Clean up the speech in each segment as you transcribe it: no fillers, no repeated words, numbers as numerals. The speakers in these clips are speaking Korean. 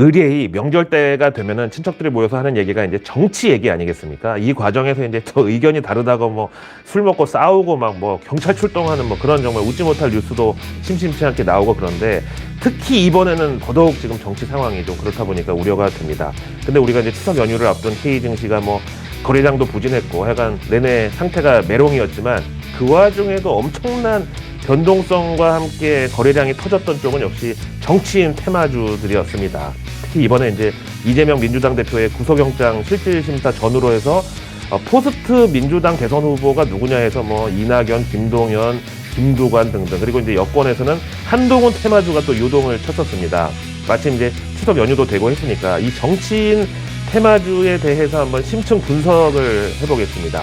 의례히 명절 때가 되면은 친척들이 모여서 하는 얘기가 이제 정치 얘기 아니겠습니까? 이 과정에서 이제 저 의견이 다르다고 뭐 술 먹고 싸우고 막 뭐 경찰 출동하는 뭐 그런 정말 웃지 못할 뉴스도 심심치 않게 나오고 그런데 특히 이번에는 더더욱 지금 정치 상황이 좀 그렇다 보니까 우려가 됩니다. 근데 우리가 이제 추석 연휴를 앞둔 K 증시가 뭐 거래량도 부진했고 하여간 내내 상태가 메롱이었지만 그 와중에도 엄청난 변동성과 함께 거래량이 터졌던 쪽은 역시 정치인 테마주들이었습니다. 특히 이번에 이제 이재명 민주당 대표의 구속영장 실질심사 전후로 해서 포스트 민주당 대선 후보가 누구냐 해서 뭐 이낙연, 김동연, 김두관 등등 그리고 이제 여권에서는 한동훈 테마주가 또 유동을 쳤었습니다. 마침 이제 추석 연휴도 되고 했으니까 이 정치인 테마주에 대해서 한번 심층 분석을 해보겠습니다.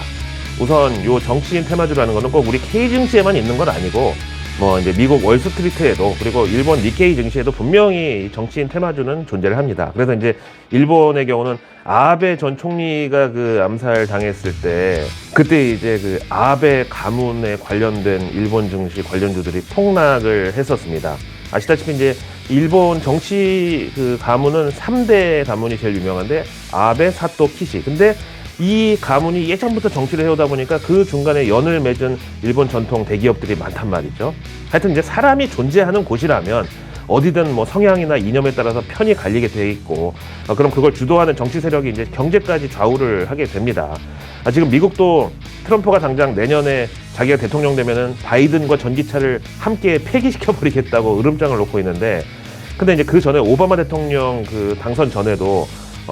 우선 요 정치인 테마주라는 거는 꼭 우리 K 증시에만 있는 건 아니고 뭐 이제 미국 월스트리트에도 그리고 일본 니케이 증시에도 분명히 정치인 테마주는 존재를 합니다. 그래서 이제 일본의 경우는 아베 전 총리가 그 암살 당했을 때 그때 이제 그 아베 가문에 관련된 일본 증시 관련주들이 폭락을 했었습니다. 아시다시피 이제 일본 정치 그 가문은 3대 가문이 제일 유명한데 아베, 사또, 키시. 근데 이 가문이 예전부터 정치를 해오다 보니까 그 중간에 연을 맺은 일본 전통 대기업들이 많단 말이죠. 하여튼 이제 사람이 존재하는 곳이라면 어디든 뭐 성향이나 이념에 따라서 편이 갈리게 돼 있고 그럼 그걸 주도하는 정치 세력이 이제 경제까지 좌우를 하게 됩니다. 지금 미국도 트럼프가 당장 내년에 자기가 대통령 되면은 바이든과 전기차를 함께 폐기시켜 버리겠다고 으름장을 놓고 있는데 근데 이제 그 전에 오바마 대통령 그 당선 전에도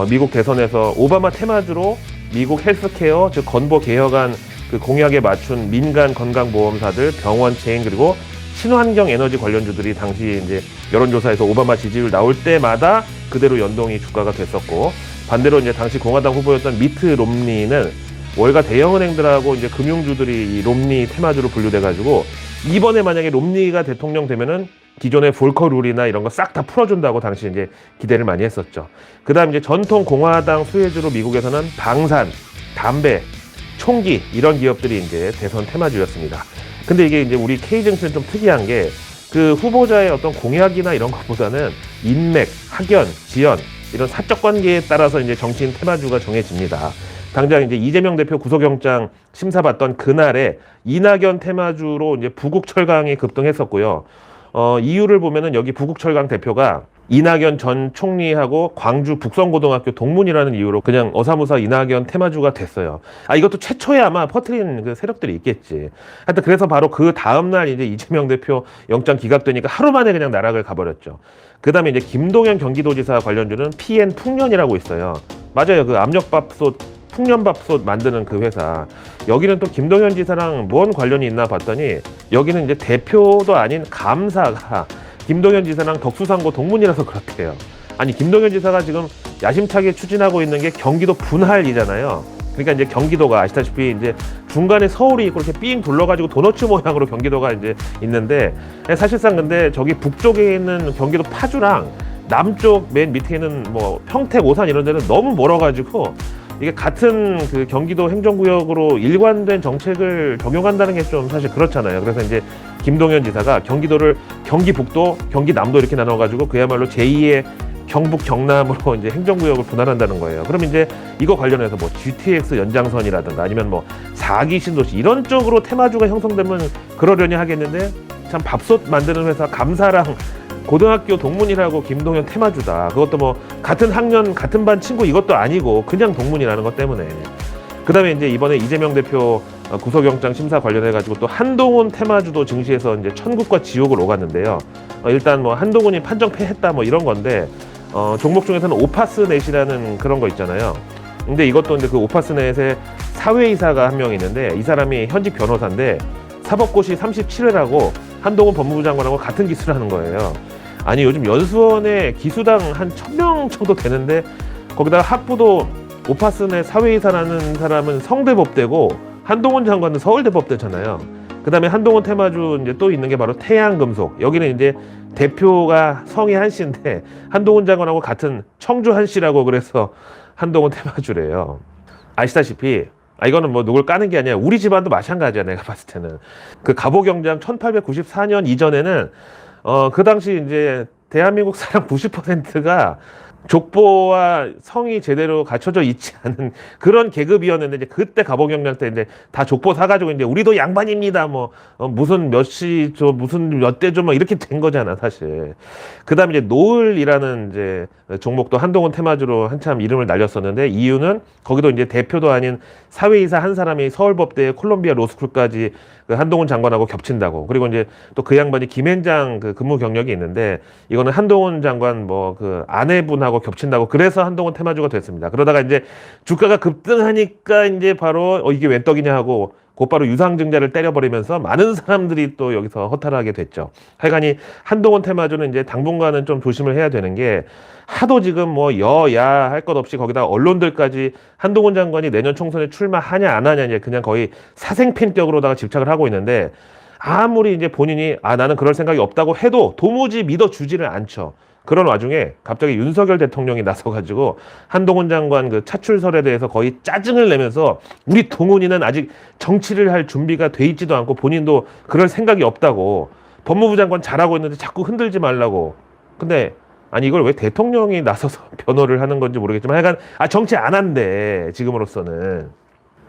미국 대선에서 오바마 테마주로 미국 헬스케어, 즉 건보 개혁안 그 공약에 맞춘 민간 건강보험사들, 병원 체인 그리고 친환경 에너지 관련주들이 당시 이제 여론조사에서 오바마 지지율 나올 때마다 그대로 연동이 주가가 됐었고 반대로 이제 당시 공화당 후보였던 미트 롬니는 월가 대형은행들하고 이제 금융주들이 이 롬니 테마주로 분류돼가지고 이번에 만약에 롬니가 대통령 되면은 기존의 볼커 룰이나 이런 거 싹 다 풀어준다고 당시 이제 기대를 많이 했었죠. 그 다음 이제 전통 공화당 수혜주로 미국에서는 방산, 담배, 총기 이런 기업들이 이제 대선 테마주였습니다. 근데 이게 이제 우리 K증시는 좀 특이한 게 그 후보자의 어떤 공약이나 이런 것보다는 인맥, 학연, 지연 이런 사적 관계에 따라서 이제 정치인 테마주가 정해집니다. 당장 이제 이재명 대표 구속영장 심사받던 그날에 이낙연 테마주로 이제 부국철강이 급등했었고요. 이유를 보면은 여기 부국철강 대표가 이낙연 전 총리하고 광주 북성고등학교 동문이라는 이유로 그냥 어사무사 이낙연 테마주가 됐어요. 이것도 최초에 아마 퍼뜨린 그 세력들이 있겠지. 하여튼 그래서 바로 그 다음날 이제 이재명 대표 영장 기각되니까 하루 만에 그냥 나락을 가버렸죠. 그 다음에 이제 김동연 경기도지사 관련주는 PN 풍년이라고 있어요. 맞아요. 그 압력밥솥 풍년밥솥 만드는 그 회사. 여기는 또 김동연 지사랑 뭔 관련이 있나 봤더니 여기는 이제 대표도 아닌 감사가 김동연 지사랑 덕수상고 동문이라서 그렇대요. 아니 김동연 지사가 지금 야심차게 추진하고 있는 게 경기도 분할이잖아요. 그러니까 이제 경기도가 아시다시피 이제 중간에 서울이 있고 이렇게 삥 둘러가지고 도너츠 모양으로 경기도가 이제 있는데 사실상 근데 저기 북쪽에 있는 경기도 파주랑 남쪽 맨 밑에 있는 뭐 평택, 오산 이런 데는 너무 멀어가지고 이게 같은 그 경기도 행정구역으로 일관된 정책을 적용한다는 게 좀 사실 그렇잖아요. 그래서 이제 김동연 지사가 경기도를 경기북도, 경기남도 이렇게 나눠가지고 그야말로 제2의 경북, 경남으로 이제 행정구역을 분할한다는 거예요. 그럼 이제 이거 관련해서 뭐 GTX 연장선이라든가 아니면 뭐 4기 신도시 이런 쪽으로 테마주가 형성되면 그러려니 하겠는데 참 밥솥 만드는 회사 감사랑 고등학교 동문이라고 김동연 테마주다. 그것도 뭐 같은 학년 같은 반 친구 이것도 아니고 그냥 동문이라는 것 때문에. 그 다음에 이제 이번에 이재명 대표 구속영장 심사 관련해가지고 또 한동훈 테마주도 증시에서 이제 천국과 지옥을 오갔는데요. 일단 뭐 한동훈이 판정 패했다 뭐 이런 건데 종목 중에서는 오파스넷이라는 그런 거 있잖아요. 근데 이것도 이제 그 오파스넷의 사회이사가 한 명 있는데 이 사람이 현직 변호사인데 사법고시 37회라고 한동훈 법무부 장관하고 같은 기수를 하는 거예요. 아니 요즘 연수원에 기수당 한 1000명 정도 되는데 거기다가 학부도 오파스넷 사회이사라는 사람은 성대법대고 한동훈 장관은 서울대법대잖아요. 그 다음에 한동훈 테마주 이제 또 있는 게 바로 태양금속. 여기는 이제 대표가 성이 한씨인데 한동훈 장관하고 같은 청주 한씨라고 그래서 한동훈 테마주래요. 아시다시피 이거는 뭐 누굴 까는 게 아니라 우리 집안도 마찬가지야. 내가 봤을 때는 그 갑오경장 1894년 이전에는 그 당시 이제 대한민국 사람 90%가 족보와 성이 제대로 갖춰져 있지 않은 그런 계급이었는데 이제 그때 가보경량 때 이제 다 족보 사가지고 이제 우리도 양반입니다 뭐 무슨 몇 시죠 무슨 몇 대죠 뭐 이렇게 된 거잖아 사실. 그다음에 이제 노을이라는 이제 종목도 한동훈 테마주로 한참 이름을 날렸었는데 이유는 거기도 이제 대표도 아닌 사회이사 한 사람이 서울법대 콜롬비아 로스쿨까지 그 한동훈 장관하고 겹친다고. 그리고 이제 또 그 양반이 김앤장 그 근무 경력이 있는데 이거는 한동훈 장관 뭐 그 아내분하고 겹친다고. 그래서 한동훈 테마주가 됐습니다. 그러다가 이제 주가가 급등하니까 이제 바로 이게 웬 떡이냐 하고 곧바로 유상증자를 때려버리면서 많은 사람들이 또 여기서 허탈하게 됐죠. 하여간이 한동훈 테마주는 이제 당분간은 좀 조심을 해야 되는 게 하도 지금 뭐 여야 할 것 없이 거기다 언론들까지 한동훈 장관이 내년 총선에 출마하냐 안 하냐 이제 그냥 거의 사생팬격으로다가 집착을 하고 있는데 아무리 이제 본인이 나는 그럴 생각이 없다고 해도 도무지 믿어주지를 않죠. 그런 와중에 갑자기 윤석열 대통령이 나서가지고 한동훈 장관 그 차출설에 대해서 거의 짜증을 내면서 우리 동훈이는 아직 정치를 할 준비가 돼 있지도 않고 본인도 그럴 생각이 없다고 법무부 장관 잘하고 있는데 자꾸 흔들지 말라고. 근데 아니 이걸 왜 대통령이 나서서 변호를 하는 건지 모르겠지만 하여간 정치 안 한대 지금으로서는.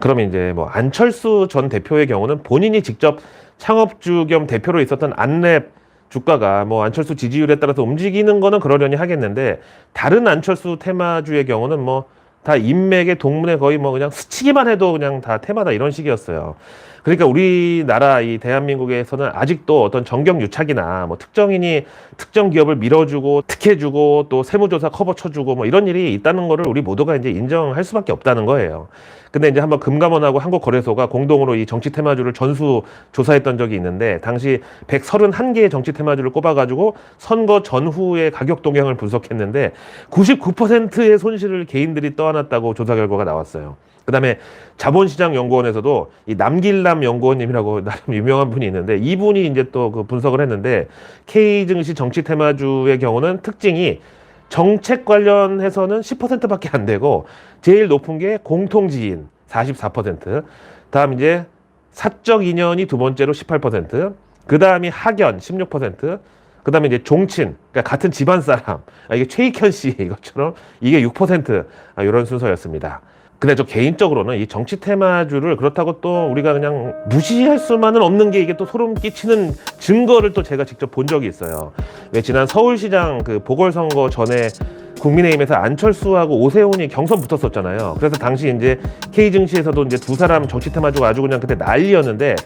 그러면 이제 뭐 안철수 전 대표의 경우는 본인이 직접 창업주 겸 대표로 있었던 안랩 주가가 뭐 안철수 지지율에 따라서 움직이는 거는 그러려니 하겠는데 다른 안철수 테마주의 경우는 뭐 다 인맥의 동문에 거의 뭐 그냥 스치기만 해도 그냥 다 테마다 이런 식이었어요. 그러니까 우리나라 이 대한민국에서는 아직도 어떤 정경유착이나 뭐 특정인이 특정 기업을 밀어주고 특혜주고 또 세무조사 커버 쳐주고 뭐 이런 일이 있다는 거를 우리 모두가 이제 인정할 수밖에 없다는 거예요. 근데 이제 한번 금감원하고 한국거래소가 공동으로 이 정치 테마주를 전수 조사했던 적이 있는데 당시 131개의 정치 테마주를 꼽아가지고 선거 전후의 가격 동향을 분석했는데 99%의 손실을 개인들이 떠안았다고 조사 결과가 나왔어요. 그 다음에 자본시장연구원에서도 이 남길남 연구원님이라고 나름 유명한 분이 있는데 이분이 이제 또 그 분석을 했는데 K증시 정치 테마주의 경우는 특징이 정책 관련해서는 10%밖에 안 되고 제일 높은 게 공통지인 44%, 다음 이제 사적 인연이 두 번째로 18%, 그 다음이 학연 16%, 그 다음에 이제 종친, 그러니까 같은 집안 사람, 이게 최익현 씨 이것처럼 이게 6%, 이런 순서였습니다. 근데 저 개인적으로는 이 정치 테마주를 그렇다고 또 우리가 그냥 무시할 수만은 없는 게 이게 또 소름 끼치는 증거를 또 제가 직접 본 적이 있어요. 왜 지난 서울시장 그 보궐선거 전에 국민의힘에서 안철수하고 오세훈이 경선 붙었었잖아요. 그래서 당시 이제 K증시에서도 이제 두 사람 정치 테마주가 아주 그냥 그때 난리였는데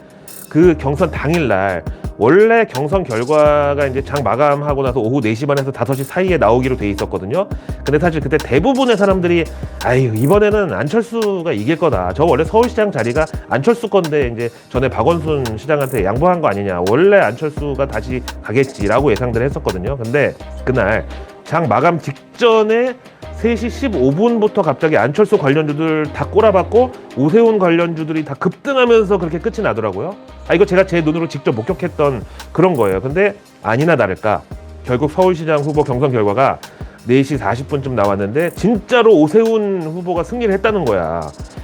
그 경선 당일날 원래 경선 결과가 이제 장 마감하고 나서 오후 4시 반에서 5시 사이에 나오기로 돼 있었거든요. 근데 사실 그때 대부분의 사람들이 아유 이번에는 안철수가 이길 거다. 저 원래 서울시장 자리가 안철수 건데 이제 전에 박원순 시장한테 양보한 거 아니냐. 원래 안철수가 다시 가겠지라고 예상들 했었거든요. 근데 그날 장 마감 직전에 3시 15분부터 갑자기 안철수 관련주들 다 꼬라박고 오세훈 관련주들이 다 급등하면서 그렇게 끝이 나더라고요. 이거 제가 제 눈으로 직접 목격했던 그런 거예요. 근데 아니나 다를까 결국 서울시장 후보 경선 결과가 4시 40분쯤 나왔는데 진짜로 오세훈 후보가 승리를 했다는 거야.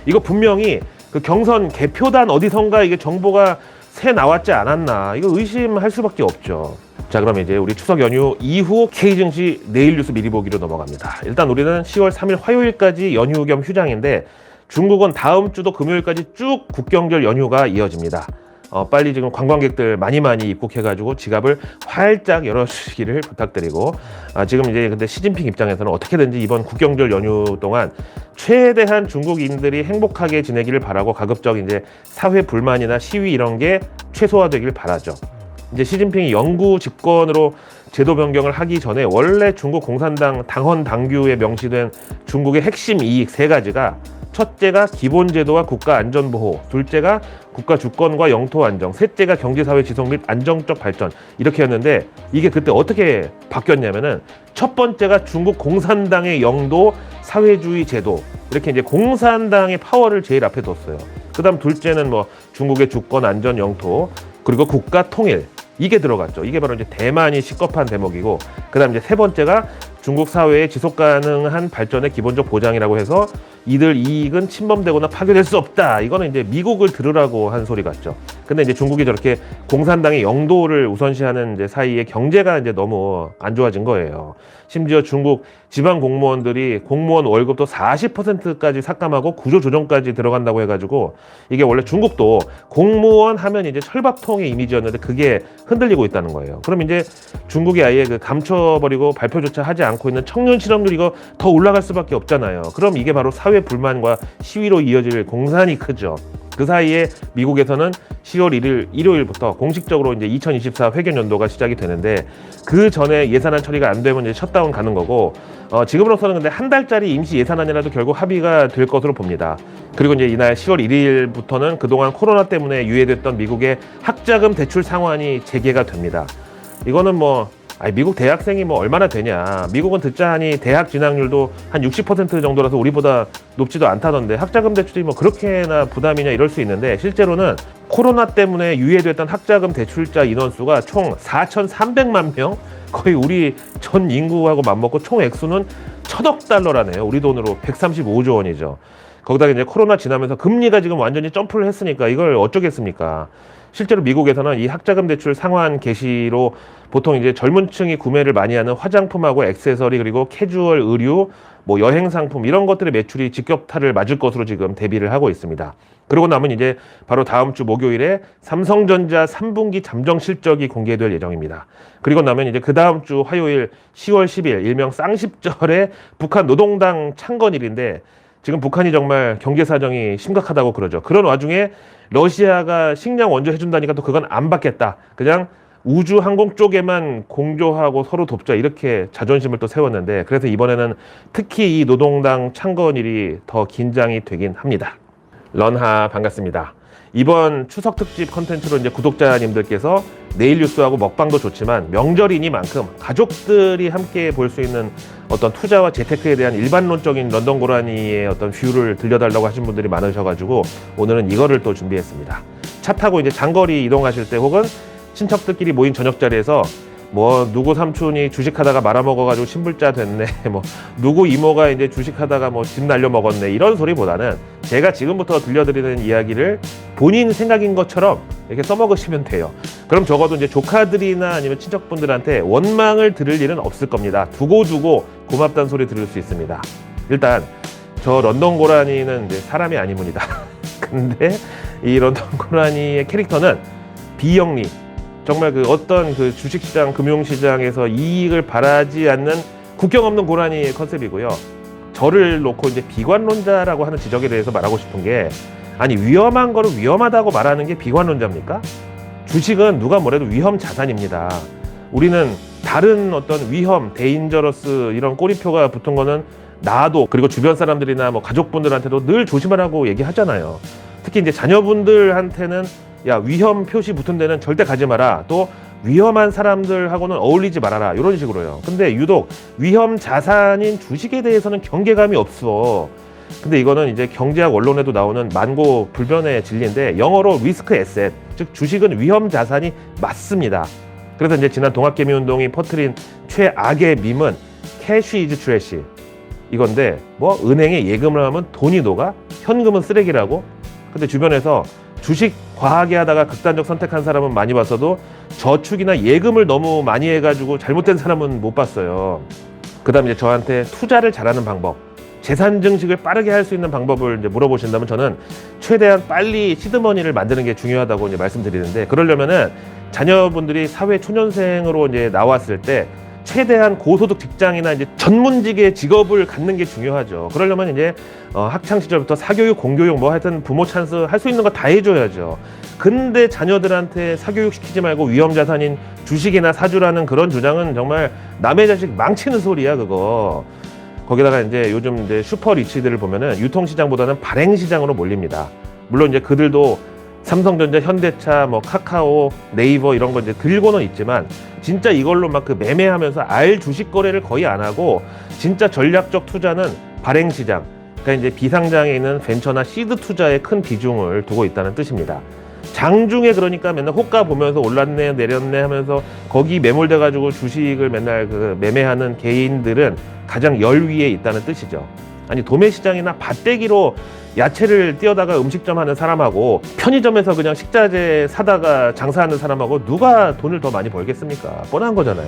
이거 분명히 그 경선 개표단 어디선가 이게 정보가 새 나왔지 않았나, 이거 의심할 수밖에 없죠. 자, 그럼 이제 우리 추석 연휴 이후 K증시 내일 뉴스 미리 보기로 넘어갑니다. 일단 우리는 10월 3일 화요일까지 연휴 겸 휴장인데 중국은 다음 주도 금요일까지 쭉 국경절 연휴가 이어집니다. 빨리 지금 관광객들 많이 입국해가지고 지갑을 활짝 열어주시기를 부탁드리고, 지금 이제 근데 시진핑 입장에서는 어떻게든지 이번 국경절 연휴 동안 최대한 중국인들이 행복하게 지내기를 바라고 가급적 이제 사회 불만이나 시위 이런 게 최소화되길 바라죠. 이제 시진핑이 영구 집권으로 제도 변경을 하기 전에 원래 중국 공산당 당헌 당규에 명시된 중국의 핵심 이익 3가지가 첫째가 기본제도와 국가 안전보호, 둘째가 국가 주권과 영토 안정, 셋째가 경제사회 지속 및 안정적 발전, 이렇게였는데 이게 그때 어떻게 바뀌었냐면은 첫 번째가 중국 공산당의 영도, 사회주의 제도, 이렇게 이제 공산당의 파워를 제일 앞에 뒀어요. 그 다음 둘째는 뭐 중국의 주권, 안전, 영토, 그리고 국가 통일, 이게 들어갔죠. 이게 바로 이제 대만이 식겁한 대목이고, 그 다음 이제 세 번째가 중국 사회의 지속 가능한 발전의 기본적 보장이라고 해서 이들 이익은 침범되거나 파괴될 수 없다. 이거는 이제 미국을 들으라고 한 소리 같죠. 근데 이제 중국이 저렇게 공산당의 영도를 우선시하는 이제 사이에 경제가 이제 너무 안 좋아진 거예요. 심지어 중국 지방 공무원들이 공무원 월급도 40%까지 삭감하고 구조 조정까지 들어간다고 해가지고 이게 원래 중국도 공무원 하면 이제 철밥통의 이미지였는데 그게 흔들리고 있다는 거예요. 그럼 이제 중국이 아예 그 감춰버리고 발표조차 하지 않고 있는 청년 실업률 이거 더 올라갈 수밖에 없잖아요. 그럼 이게 바로 사회 불만과 시위로 이어질 공산이 크죠. 그 사이에 미국에서는 10월 1일 일요일부터 공식적으로 이제 2024 회계 연도가 시작이 되는데 그 전에 예산안 처리가 안 되면 이제 셧다운 가는 거고 지금으로서는 근데 한 달짜리 임시 예산안이라도 결국 합의가 될 것으로 봅니다. 그리고 이제 이날 10월 1일부터는 그동안 코로나 때문에 유예됐던 미국의 학자금 대출 상환이 재개가 됩니다. 이거는 미국 대학생이 얼마나 되냐. 미국은 듣자 하니 대학 진학률도 한 60% 정도라서 우리보다 높지도 않다던데 학자금 대출이 그렇게나 부담이냐 이럴 수 있는데 실제로는 코로나 때문에 유예됐던 학자금 대출자 인원수가 총 4,300만 명? 거의 우리 전 인구하고 맞먹고 총 액수는 1,000억 달러라네요. 우리 돈으로 135조 원이죠. 거기다가 이제 코로나 지나면서 금리가 지금 완전히 점프를 했으니까 이걸 어쩌겠습니까? 실제로 미국에서는 이 학자금 대출 상환 개시로 보통 이제 젊은 층이 구매를 많이 하는 화장품하고 액세서리 그리고 캐주얼 의류, 여행 상품 이런 것들의 매출이 직격탄을 맞을 것으로 지금 대비를 하고 있습니다. 그러고 나면 이제 바로 다음 주 목요일에 삼성전자 3분기 잠정 실적이 공개될 예정입니다. 그리고 나면 이제 그 다음 주 화요일 10월 10일 일명 쌍십절에 북한 노동당 창건일인데 지금 북한이 정말 경제 사정이 심각하다고 그러죠. 그런 와중에 러시아가 식량 원조 해준다니까 또 그건 안 받겠다. 그냥 우주 항공 쪽에만 공조하고 서로 돕자 이렇게 자존심을 또 세웠는데 그래서 이번에는 특히 이 노동당 창건일이 더 긴장이 되긴 합니다. 런하 반갑습니다. 이번 추석 특집 컨텐츠로 이제 구독자님들께서 내일 뉴스하고 먹방도 좋지만 명절이니만큼 가족들이 함께 볼 수 있는 어떤 투자와 재테크에 대한 일반론적인 런던 고라니의 어떤 뷰를 들려달라고 하신 분들이 많으셔가지고 오늘은 이거를 또 준비했습니다. 차 타고 이제 장거리 이동하실 때 혹은 친척들끼리 모인 저녁 자리에서 누구 삼촌이 주식하다가 말아먹어가지고 신불자 됐네. 누구 이모가 이제 주식하다가 집 날려 먹었네. 이런 소리보다는 제가 지금부터 들려드리는 이야기를 본인 생각인 것처럼 이렇게 써먹으시면 돼요. 그럼 적어도 이제 조카들이나 아니면 친척분들한테 원망을 들을 일은 없을 겁니다. 두고두고 고맙다는 소리 들을 수 있습니다. 일단 저 런던 고라니는 이제 사람이 아니문이다. 근데 이 런던 고라니의 캐릭터는 비영리. 정말 어떤 주식시장, 금융시장에서 이익을 바라지 않는 국경 없는 고라니의 컨셉이고요. 저를 놓고 이제 비관론자라고 하는 지적에 대해서 말하고 싶은 게 위험한 거를 위험하다고 말하는 게 비관론자입니까? 주식은 누가 뭐래도 위험 자산입니다. 우리는 다른 어떤 위험, 데인저러스 이런 꼬리표가 붙은 거는 나도 그리고 주변 사람들이나 가족분들한테도 늘 조심하라고 얘기하잖아요. 특히 이제 자녀분들한테는 위험 표시 붙은 데는 절대 가지 마라. 또 위험한 사람들하고는 어울리지 말아라. 이런 식으로요. 근데 유독 위험 자산인 주식에 대해서는 경계감이 없어. 근데 이거는 이제 경제학 원론에도 나오는 만고 불변의 진리인데 영어로 리스크 에셋, 즉 주식은 위험 자산이 맞습니다. 그래서 이제 지난 동학개미 운동이 퍼뜨린 최악의 밈은 캐시 이즈 트래시 이건데 은행에 예금을 하면 돈이 녹아? 현금은 쓰레기라고? 근데 주변에서 주식 과하게 하다가 극단적 선택한 사람은 많이 봤어도 저축이나 예금을 너무 많이 해가지고 잘못된 사람은 못 봤어요. 그 다음에 이제 저한테 투자를 잘하는 방법, 재산 증식을 빠르게 할 수 있는 방법을 이제 물어보신다면 저는 최대한 빨리 시드머니를 만드는 게 중요하다고 이제 말씀드리는데 그러려면은 자녀분들이 사회 초년생으로 이제 나왔을 때 최대한 고소득 직장이나 이제 전문직의 직업을 갖는 게 중요하죠. 그러려면 이제 학창 시절부터 사교육, 공교육 하여튼 부모 찬스 할 수 있는 거 다 해줘야죠. 근데 자녀들한테 사교육 시키지 말고 위험 자산인 주식이나 사주라는 그런 주장은 정말 남의 자식 망치는 소리야 그거. 거기다가 이제 요즘 이제 슈퍼 리치들을 보면은 유통시장보다는 발행시장으로 몰립니다. 물론 이제 그들도 삼성전자, 현대차, 카카오, 네이버 이런 거 이제 들고는 있지만 진짜 이걸로 매매하면서 알 주식 거래를 거의 안 하고 진짜 전략적 투자는 발행시장, 그러니까 이제 비상장에 있는 벤처나 시드 투자에 큰 비중을 두고 있다는 뜻입니다. 장중에 그러니까 맨날 호가 보면서 올랐네 내렸네 하면서 거기 매몰돼 가지고 주식을 맨날 그 매매하는 개인들은 가장 열 위에 있다는 뜻이죠. 아니 도매 시장이나 밭대기로 야채를 띄어다가 음식점 하는 사람하고 편의점에서 그냥 식자재 사다가 장사하는 사람하고 누가 돈을 더 많이 벌겠습니까? 뻔한 거잖아요.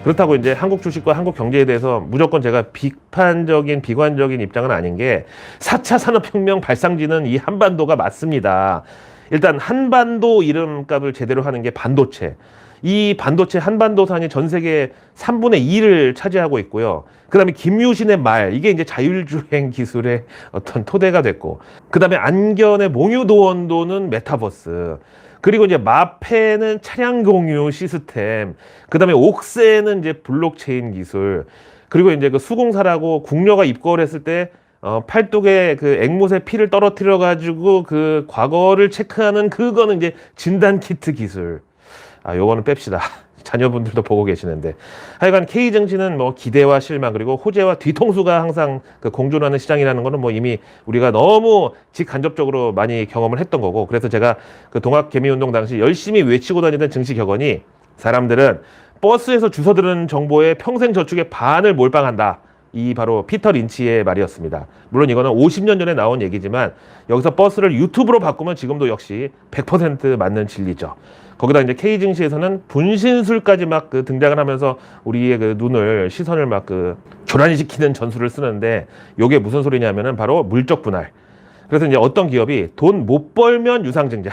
그렇다고 이제 한국 주식과 한국 경제에 대해서 무조건 제가 비판적인 비관적인 입장은 아닌 게 4차 산업혁명 발상지는 이 한반도가 맞습니다. 일단 한반도 이름값을 제대로 하는 게 반도체. 이 반도체 한반도산이 전 세계 3분의 2를 차지하고 있고요. 그 다음에 김유신의 말, 이게 이제 자율주행 기술의 어떤 토대가 됐고, 그 다음에 안견의 몽유도원도는 메타버스, 그리고 이제 마페는 차량 공유 시스템, 그 다음에 옥세는 이제 블록체인 기술, 그리고 이제 그 수공사라고 궁녀가 입거를 했을 때 팔뚝에 그 앵무새 피를 떨어뜨려 가지고 그 과거를 체크하는 그거는 이제 진단 키트 기술. 요거는 뺍시다. 자녀분들도 보고 계시는데. 하여간 K증시는 뭐 기대와 실망 그리고 호재와 뒤통수가 항상 그 공존하는 시장이라는 거는 뭐 이미 우리가 너무 직간접적으로 많이 경험을 했던 거고, 그래서 제가 그 동학개미운동 당시 열심히 외치고 다니던 증시 격언이 사람들은 버스에서 주워 들은 정보에 평생 저축의 반을 몰빵한다. 이 바로 피터 린치의 말이었습니다. 물론 이거는 50년 전에 나온 얘기지만 여기서 버스를 유튜브로 바꾸면 지금도 역시 100% 맞는 진리죠. 거기다 이제 K증시에서는 분신술까지 막 그 등장을 하면서 우리의 그 눈을 시선을 막 그 교란시키는 전술을 쓰는데, 요게 무슨 소리냐면은 바로 물적 분할. 그래서 이제 어떤 기업이 돈 못 벌면 유상증자,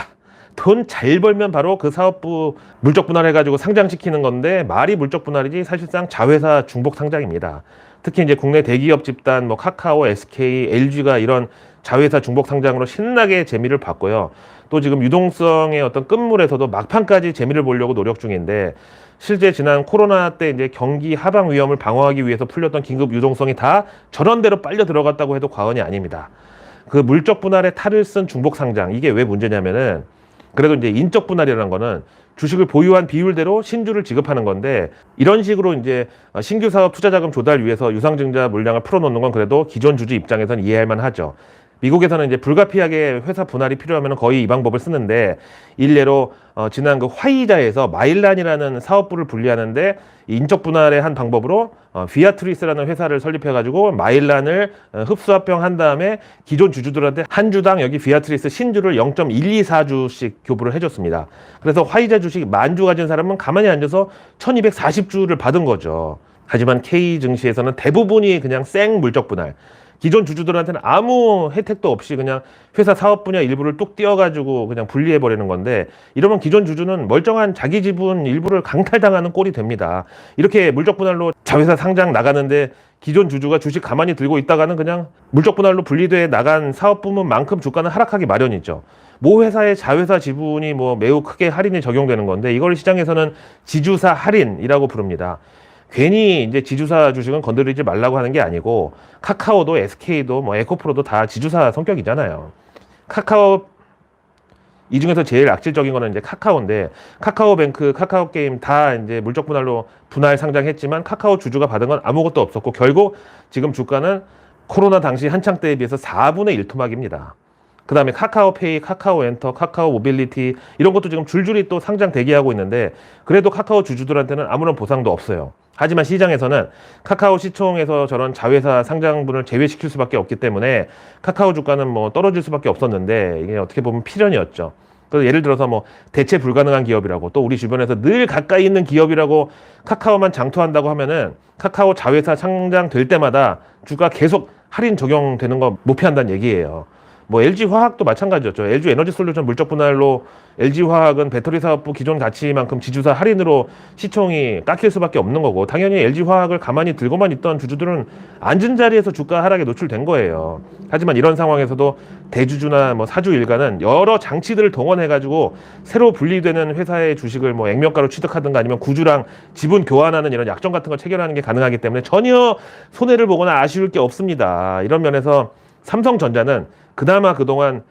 돈 잘 벌면 바로 그 사업부 물적 분할해가지고 상장시키는 건데, 말이 물적 분할이지 사실상 자회사 중복 상장입니다. 특히 이제 국내 대기업 집단 뭐 카카오, SK, LG가 이런 자회사 중복 상장으로 신나게 재미를 봤고요. 또 지금 유동성의 어떤 끝물에서도 막판까지 재미를 보려고 노력 중인데, 실제 지난 코로나 때 이제 경기 하방 위험을 방어하기 위해서 풀렸던 긴급 유동성이 다 저런 대로 빨려 들어갔다고 해도 과언이 아닙니다. 그 물적 분할에 탈을 쓴 중복 상장, 이게 왜 문제냐면은, 그래도 이제 인적 분할이라는 거는 주식을 보유한 비율대로 신주를 지급하는 건데, 이런 식으로 이제 신규 사업 투자 자금 조달 위해서 유상증자 물량을 풀어놓는 건 그래도 기존 주주 입장에서는 이해할 만하죠. 미국에서는 이제 불가피하게 회사 분할이 필요하면 거의 이 방법을 쓰는데, 일례로 지난 그 화이자에서 마일란이라는 사업부를 분리하는데 인적 분할의 한 방법으로 비아트리스라는 회사를 설립해가지고 마일란을 흡수합병한 다음에 기존 주주들한테 한 주당 여기 비아트리스 신주를 0.124주씩 교부를 해줬습니다. 그래서 화이자 주식 10,000주 가진 사람은 가만히 앉아서 1240주를 받은 거죠. 하지만 K증시에서는 대부분이 그냥 생 물적 분할, 기존 주주들한테는 아무 혜택도 없이 그냥 회사 사업 분야 일부를 뚝 띄어가지고 그냥 분리해버리는 건데, 이러면 기존 주주는 멀쩡한 자기 지분 일부를 강탈당하는 꼴이 됩니다. 이렇게 물적 분할로 자회사 상장 나가는데 기존 주주가 주식 가만히 들고 있다가는 그냥 물적 분할로 분리돼 나간 사업 부문만큼 주가는 하락하기 마련이죠. 모 회사의 자회사 지분이 뭐 매우 크게 할인이 적용되는 건데, 이걸 시장에서는 지주사 할인이라고 부릅니다. 괜히 이제 지주사 주식은 건드리지 말라고 하는 게 아니고, 카카오도 SK도 뭐 에코프로도 다 지주사 성격이잖아요. 카카오 이 중에서 제일 악질적인 거는 이제 카카오인데, 카카오뱅크, 카카오게임 다 이제 물적 분할로 분할 상장했지만 카카오 주주가 받은 건 아무것도 없었고, 결국 지금 주가는 코로나 당시 한창 때에 비해서 4분의 1 토막입니다. 그 다음에 카카오페이, 카카오엔터, 카카오 모빌리티 이런 것도 지금 줄줄이 또 상장 대기하고 있는데, 그래도 카카오 주주들한테는 아무런 보상도 없어요. 하지만 시장에서는 카카오 시총에서 저런 자회사 상장분을 제외시킬 수밖에 없기 때문에 카카오 주가는 뭐 떨어질 수밖에 없었는데, 이게 어떻게 보면 필연이었죠. 그래서 예를 들어서 뭐 대체 불가능한 기업이라고, 또 우리 주변에서 늘 가까이 있는 기업이라고 카카오만 장투한다고 하면은 카카오 자회사 상장될 때마다 주가 계속 할인 적용되는 거 못 피한다는 얘기예요. 뭐 LG화학도 마찬가지였죠. LG에너지솔루션 물적 분할로 LG화학은 배터리 사업부 기존 가치만큼 지주사 할인으로 시총이 깎일 수밖에 없는 거고, 당연히 LG화학을 가만히 들고만 있던 주주들은 앉은 자리에서 주가 하락에 노출된 거예요. 하지만 이런 상황에서도 대주주나 뭐 사주 일가는 여러 장치들을 동원해가지고 새로 분리되는 회사의 주식을 뭐 액면가로 취득하든가 아니면 구주랑 지분 교환하는 이런 약정 같은 걸 체결하는 게 가능하기 때문에 전혀 손해를 보거나 아쉬울 게 없습니다. 이런 면에서 삼성전자는 그나마 그동안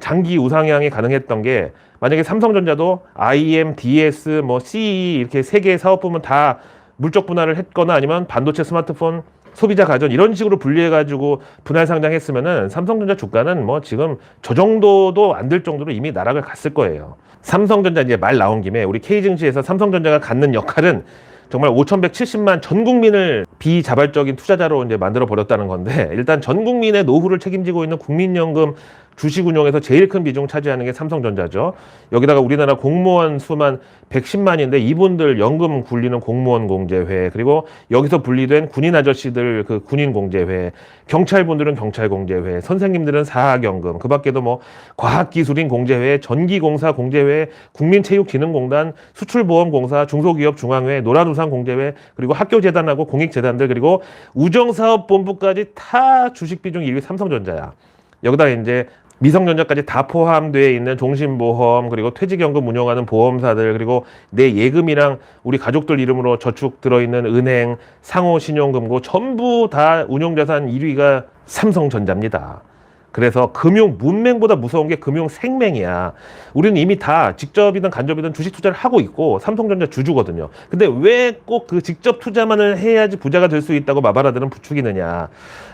장기 우상향이 가능했던 게, 만약에 삼성전자도 IM, DS, 뭐 CE 이렇게 세 개의 사업 부문 다 물적 분할을 했거나 아니면 반도체, 스마트폰, 소비자 가전 이런 식으로 분리해가지고 분할 상장했으면은 삼성전자 주가는 뭐 지금 저 정도도 안 될 정도로 이미 나락을 갔을 거예요. 삼성전자 이제 말 나온 김에 우리 K증시에서 삼성전자가 갖는 역할은 정말 5,170만 전 국민을 비자발적인 투자자로 이제 만들어 버렸다는 건데, 일단 전 국민의 노후를 책임지고 있는 국민연금 주식 운용에서 제일 큰 비중 차지하는 게 삼성전자죠. 여기다가 우리나라 공무원 수만 110만인데 이분들 연금 굴리는 공무원 공제회, 그리고 여기서 분리된 군인 아저씨들 그 군인 공제회, 경찰분들은 경찰 공제회, 선생님들은 사학연금, 그 밖에도 뭐 과학기술인 공제회, 전기공사 공제회, 국민체육진흥공단, 수출보험공사, 중소기업 중앙회, 노란우산 공제회, 그리고 학교재단하고 공익재단들, 그리고 우정사업본부까지 다 주식 비중 1위 삼성전자야. 여기다 이제 미성년자까지 다 포함되어 있는 종신보험, 그리고 퇴직연금 운용하는 보험사들, 그리고 내 예금이랑 우리 가족들 이름으로 저축 들어있는 은행, 상호신용금고 전부 다 운용자산 1위가 삼성전자입니다. 그래서 금융 문맹보다 무서운 게 금융 생명이야. 우리는 이미 다 직접이든 간접이든 주식 투자를 하고 있고 삼성전자 주주거든요. 근데 왜 꼭 그 직접 투자만을 해야지 부자가 될 수 있다고 마바라들은 부추기느냐.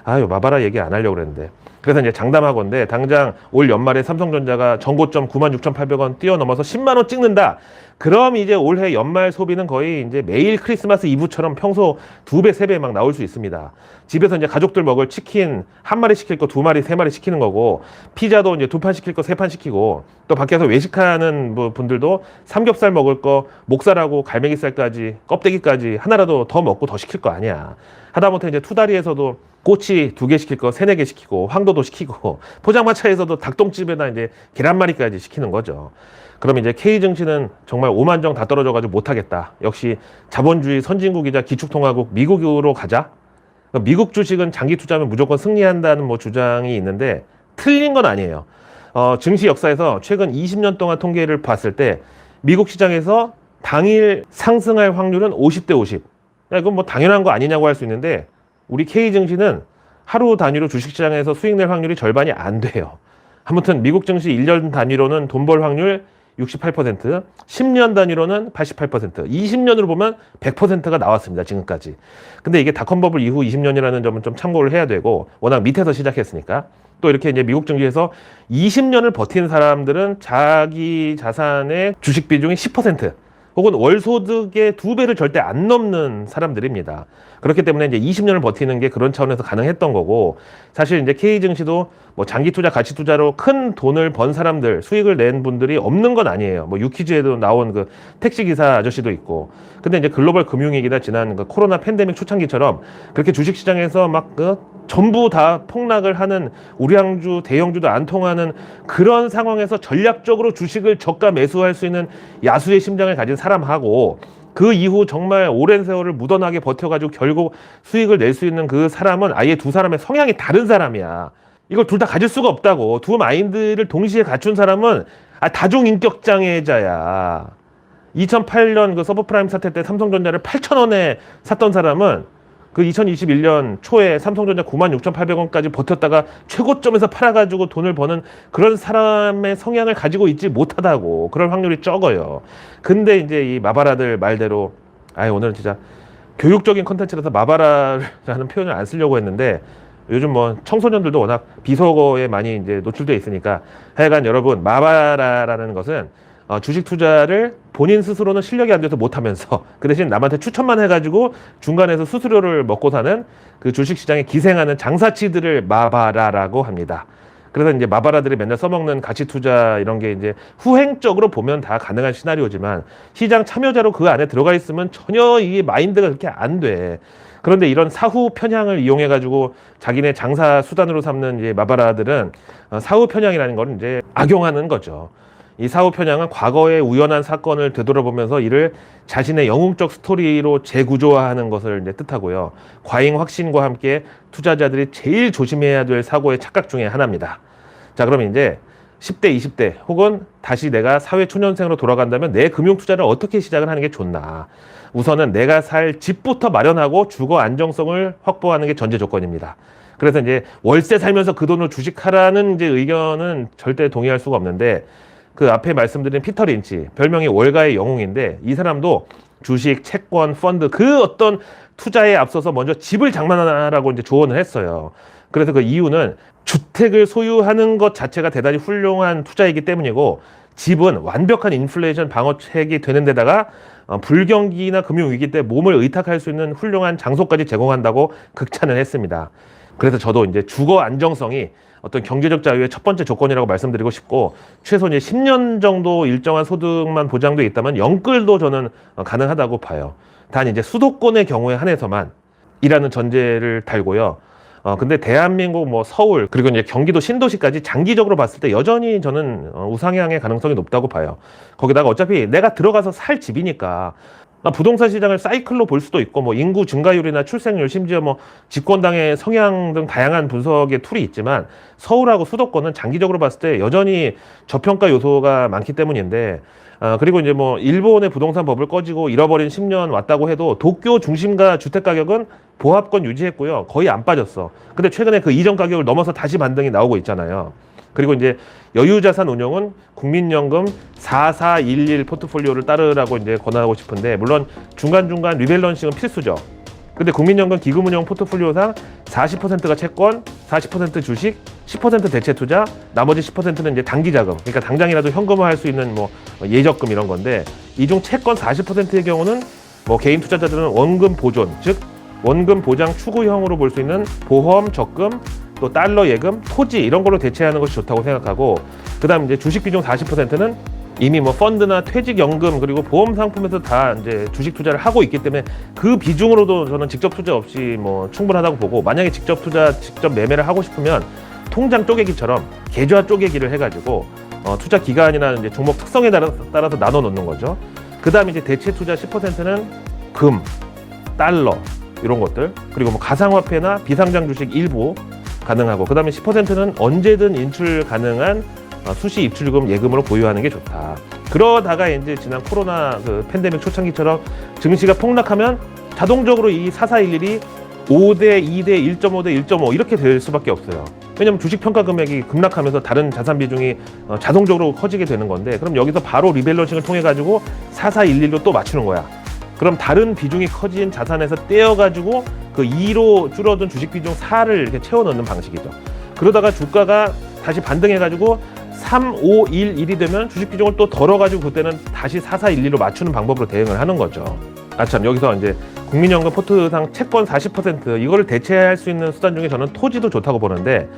아유, 마바라 얘기 안 하려고 그랬는데. 그래서 이제 장담하건대 당장 올 연말에 삼성전자가 전고점 96,800원 뛰어넘어서 10만 원 찍는다. 그럼 이제 올해 연말 소비는 거의 이제 매일 크리스마스 이브처럼 평소 2배, 3배 막 나올 수 있습니다. 집에서 이제 가족들 먹을 치킨 한 마리 시킬 거 2마리, 3마리 시키는 거고, 피자도 이제 2판 시킬 거 3판 시키고, 또 밖에서 외식하는 분들도 삼겹살 먹을 거 목살하고 갈매기살까지 껍데기까지 하나라도 더 먹고 더 시킬 거 아니야. 하다못해 이제 투다리에서도 꼬치 2개 시킬 거 3, 4개 시키고, 황도도 시키고, 포장마차에서도 닭똥집에다 이제 계란말이까지 시키는 거죠. 그럼 이제 K증시는 정말 오만정 다 떨어져가지고 못하겠다. 역시 자본주의 선진국이자 기축통화국 미국으로 가자. 그러니까 미국 주식은 장기 투자하면 무조건 승리한다는 뭐 주장이 있는데 틀린 건 아니에요. 증시 역사에서 최근 20년 동안 통계를 봤을 때 미국 시장에서 당일 상승할 확률은 50대 50. 이건 뭐 당연한 거 아니냐고 할 수 있는데, 우리 K증시는 하루 단위로 주식시장에서 수익 낼 확률이 절반이 안 돼요. 아무튼 미국 증시 1년 단위로는 돈 벌 확률 68%, 10년 단위로는 88%, 20년으로 보면 100%가 나왔습니다, 지금까지. 근데 이게 닷컴버블 이후 20년이라는 점은 좀 참고를 해야 되고, 워낙 밑에서 시작했으니까. 또 이렇게 이제 미국 증시에서 20년을 버틴 사람들은 자기 자산의 주식 비중이 10%, 혹은 월소득의 2배를 절대 안 넘는 사람들입니다. 그렇기 때문에 이제 20년을 버티는 게 그런 차원에서 가능했던 거고, 사실 이제 K증시도 뭐 장기 투자, 가치 투자로 큰 돈을 번 사람들, 수익을 낸 분들이 없는 건 아니에요. 뭐 유퀴즈에도 나온 그 택시기사 아저씨도 있고. 근데 이제 글로벌 금융위기나 지난 그 코로나 팬데믹 초창기처럼 그렇게 주식시장에서 막 전부 다 폭락을 하는 우량주, 대형주도 안 통하는 그런 상황에서 전략적으로 주식을 저가 매수할 수 있는 야수의 심장을 가진 사람하고, 그 이후 정말 오랜 세월을 무던하게 버텨가지고 결국 수익을 낼 수 있는 그 사람은 아예 두 사람의 성향이 다른 사람이야. 이걸 둘 다 가질 수가 없다고. 두 마인드를 동시에 갖춘 사람은 다중인격장애자야. 2008년 그 서브프라임 사태 때 삼성전자를 8,000원에 샀던 사람은 그 2021년 초에 삼성전자 96,800원까지 버텼다가 최고점에서 팔아가지고 돈을 버는 그런 사람의 성향을 가지고 있지 못하다고. 그럴 확률이 적어요. 근데 이제 이 마바라들 말대로, 오늘은 진짜 교육적인 컨텐츠라서 마바라라는 표현을 안 쓰려고 했는데, 요즘 뭐 청소년들도 워낙 비속어에 많이 이제 노출되어 있으니까, 하여간 여러분, 마바라라는 것은 주식 투자를 본인 스스로는 실력이 안 돼서 못하면서 그 대신 남한테 추천만 해가지고 중간에서 수수료를 먹고 사는 그 주식시장에 기생하는 장사치들을 마바라라고 합니다. 그래서 이제 마바라들이 맨날 써먹는 가치 투자 이런 게 이제 후행적으로 보면 다 가능한 시나리오지만, 시장 참여자로 그 안에 들어가 있으면 전혀 이 마인드가 그렇게 안 돼. 그런데 이런 사후 편향을 이용해가지고 자기네 장사 수단으로 삼는 이제 마바라들은 사후 편향이라는 걸 이제 악용하는 거죠. 이 사후 편향은 과거의 우연한 사건을 되돌아보면서 이를 자신의 영웅적 스토리로 재구조화하는 것을 이제 뜻하고요. 과잉 확신과 함께 투자자들이 제일 조심해야 될 사고의 착각 중에 하나입니다. 자, 그럼 이제 10대, 20대 혹은 다시 내가 사회 초년생으로 돌아간다면 내 금융 투자를 어떻게 시작을 하는 게 좋나? 우선은 내가 살 집부터 마련하고 주거 안정성을 확보하는 게 전제 조건입니다. 그래서 이제 월세 살면서 그 돈을 주식하라는 이제 의견은 절대 동의할 수가 없는데, 그 앞에 말씀드린 피터 린치, 별명이 월가의 영웅인데, 이 사람도 주식, 채권, 펀드 그 어떤 투자에 앞서서 먼저 집을 장만하라고 이제 조언을 했어요. 그래서 그 이유는 주택을 소유하는 것 자체가 대단히 훌륭한 투자이기 때문이고, 집은 완벽한 인플레이션 방어책이 되는 데다가 불경기나 금융위기 때 몸을 의탁할 수 있는 훌륭한 장소까지 제공한다고 극찬을 했습니다. 그래서 저도 이제 주거 안정성이 어떤 경제적 자유의 첫 번째 조건이라고 말씀드리고 싶고, 최소 이제 10년 정도 일정한 소득만 보장돼 있다면 영끌도 저는 가능하다고 봐요. 단 이제 수도권의 경우에 한해서만 이라는 전제를 달고요. 근데 대한민국 뭐 서울 그리고 이제 경기도 신도시까지 장기적으로 봤을 때 여전히 저는 우상향의 가능성이 높다고 봐요. 거기다가 어차피 내가 들어가서 살 집이니까 부동산 시장을 사이클로 볼 수도 있고, 뭐 인구 증가율이나 출생률, 심지어 뭐 집권당의 성향 등 다양한 분석의 툴이 있지만, 서울하고 수도권은 장기적으로 봤을 때 여전히 저평가 요소가 많기 때문인데, 그리고 이제 뭐 일본의 부동산 버블 꺼지고 잃어버린 10년 왔다고 해도 도쿄 중심가 주택 가격은 보합권 유지했고요. 거의 안 빠졌어. 근데 최근에 그 이전 가격을 넘어서 다시 반등이 나오고 있잖아요. 그리고 이제 여유자산 운용은 국민연금 4411 포트폴리오를 따르라고 이제 권하고 싶은데, 물론 중간중간 리밸런싱은 필수죠. 근데 국민연금 기금운용 포트폴리오상 40%가 채권, 40% 주식, 10% 대체 투자, 나머지 10%는 이제 단기 자금. 그러니까 당장이라도 현금화할 수 있는 뭐 예적금 이런 건데, 이 중 채권 40%의 경우는 뭐 개인 투자자들은 원금 보존, 즉 원금 보장 추구형으로 볼 수 있는 보험, 적금, 또 달러 예금, 토지 이런 걸로 대체하는 것이 좋다고 생각하고, 그다음 이제 주식 비중 40%는 이미 뭐 펀드나 퇴직연금 그리고 보험 상품에서 다 이제 주식 투자를 하고 있기 때문에 그 비중으로도 저는 직접 투자 없이 뭐 충분하다고 보고, 만약에 직접 투자, 직접 매매를 하고 싶으면 통장 쪼개기처럼 계좌 쪼개기를 해가지고 투자 기간이나 이제 종목 특성에 따라서 나눠 놓는 거죠. 그다음에 이제 대체 투자 10%는 금, 달러 이런 것들, 그리고 뭐 가상화폐나 비상장 주식 일부 가능하고, 그 다음에 10%는 언제든 인출 가능한 수시 입출금 예금으로 보유하는 게 좋다. 그러다가 이제 지난 코로나 그 팬데믹 초창기처럼 증시가 폭락하면 자동적으로 이 4411이 5대 2대 1.5대 1.5 이렇게 될 수밖에 없어요. 왜냐면 주식 평가 금액이 급락하면서 다른 자산 비중이 자동적으로 커지게 되는 건데, 그럼 여기서 바로 리밸런싱을 통해 가지고 4411로 또 맞추는 거야. 그럼 다른 비중이 커진 자산에서 떼어가지고 그 2로 줄어든 주식 비중 4를 이렇게 채워 넣는 방식이죠. 그러다가 주가가 다시 반등해가지고 3, 5, 1, 1이 되면 주식 비중을 또 덜어가지고 그때는 다시 4, 4, 1, 2로 맞추는 방법으로 대응을 하는 거죠. 참 여기서 이제 국민연금 포트상 채권 40% 이거를 대체할 수 있는 수단 중에 저는 토지도 좋다고 보는데,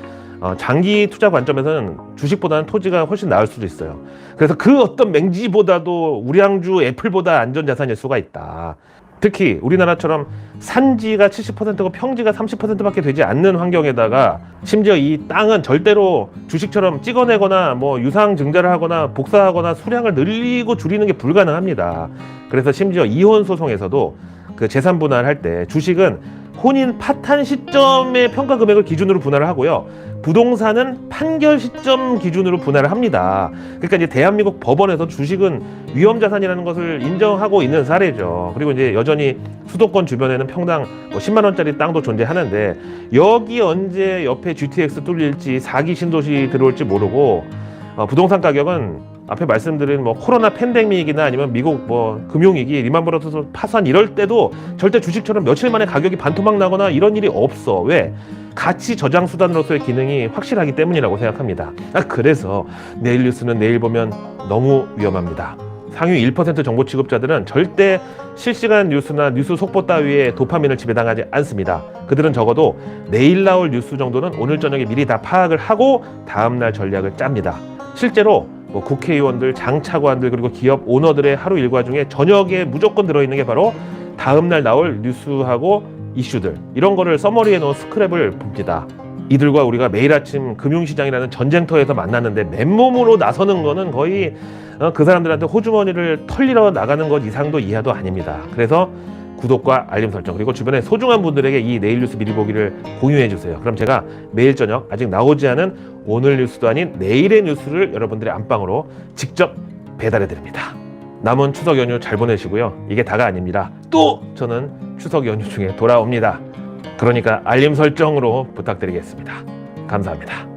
장기 투자 관점에서는 주식보다는 토지가 훨씬 나을 수도 있어요. 그래서 그 어떤 맹지보다도 우량주 애플보다 안전자산일 수가 있다. 특히 우리나라처럼 산지가 70%고 평지가 30%밖에 되지 않는 환경에다가, 심지어 이 땅은 절대로 주식처럼 찍어내거나 뭐 유상 증자를 하거나 복사하거나 수량을 늘리고 줄이는 게 불가능합니다. 그래서 심지어 이혼 소송에서도 그 재산 분할할 때 주식은 혼인 파탄 시점의 평가 금액을 기준으로 분할을 하고요, 부동산은 판결 시점 기준으로 분할을 합니다. 그러니까 이제 대한민국 법원에서 주식은 위험자산이라는 것을 인정하고 있는 사례죠. 그리고 이제 여전히 수도권 주변에는 평당 뭐 10만 원짜리 땅도 존재하는데, 여기 언제 옆에 GTX 뚫릴지 4기 신도시 들어올지 모르고, 부동산 가격은 앞에 말씀드린 뭐 코로나 팬데믹이나 아니면 미국 뭐 금융위기, 리만 브러더스 파산 이럴 때도 절대 주식처럼 며칠 만에 가격이 반토막 나거나 이런 일이 없어. 왜? 가치 저장 수단으로서의 기능이 확실하기 때문이라고 생각합니다. 그래서 내일 뉴스는 내일 보면 너무 위험합니다. 상위 1% 정보 취급자들은 절대 실시간 뉴스나 뉴스 속보 따위에 도파민을 지배당하지 않습니다. 그들은 적어도 내일 나올 뉴스 정도는 오늘 저녁에 미리 다 파악을 하고 다음날 전략을 짭니다. 실제로 뭐 국회의원들, 장차관들 그리고 기업 오너들의 하루 일과 중에 저녁에 무조건 들어있는 게 바로 다음날 나올 뉴스하고 이슈들, 이런 거를 서머리해 놓은 스크랩을 봅니다. 이들과 우리가 매일 아침 금융시장이라는 전쟁터에서 만나는데 맨몸으로 나서는 거는 거의 그 사람들한테 호주머니를 털리러 나가는 것 이상도 이하도 아닙니다. 그래서 구독과 알림 설정, 그리고 주변에 소중한 분들에게 이 내일 뉴스 미리 보기를 공유해 주세요. 그럼 제가 매일 저녁 아직 나오지 않은 오늘 뉴스도 아닌 내일의 뉴스를 여러분들의 안방으로 직접 배달해 드립니다. 남은 추석 연휴 잘 보내시고요. 이게 다가 아닙니다. 또 저는 추석 연휴 중에 돌아옵니다. 그러니까 알림 설정으로 부탁드리겠습니다. 감사합니다.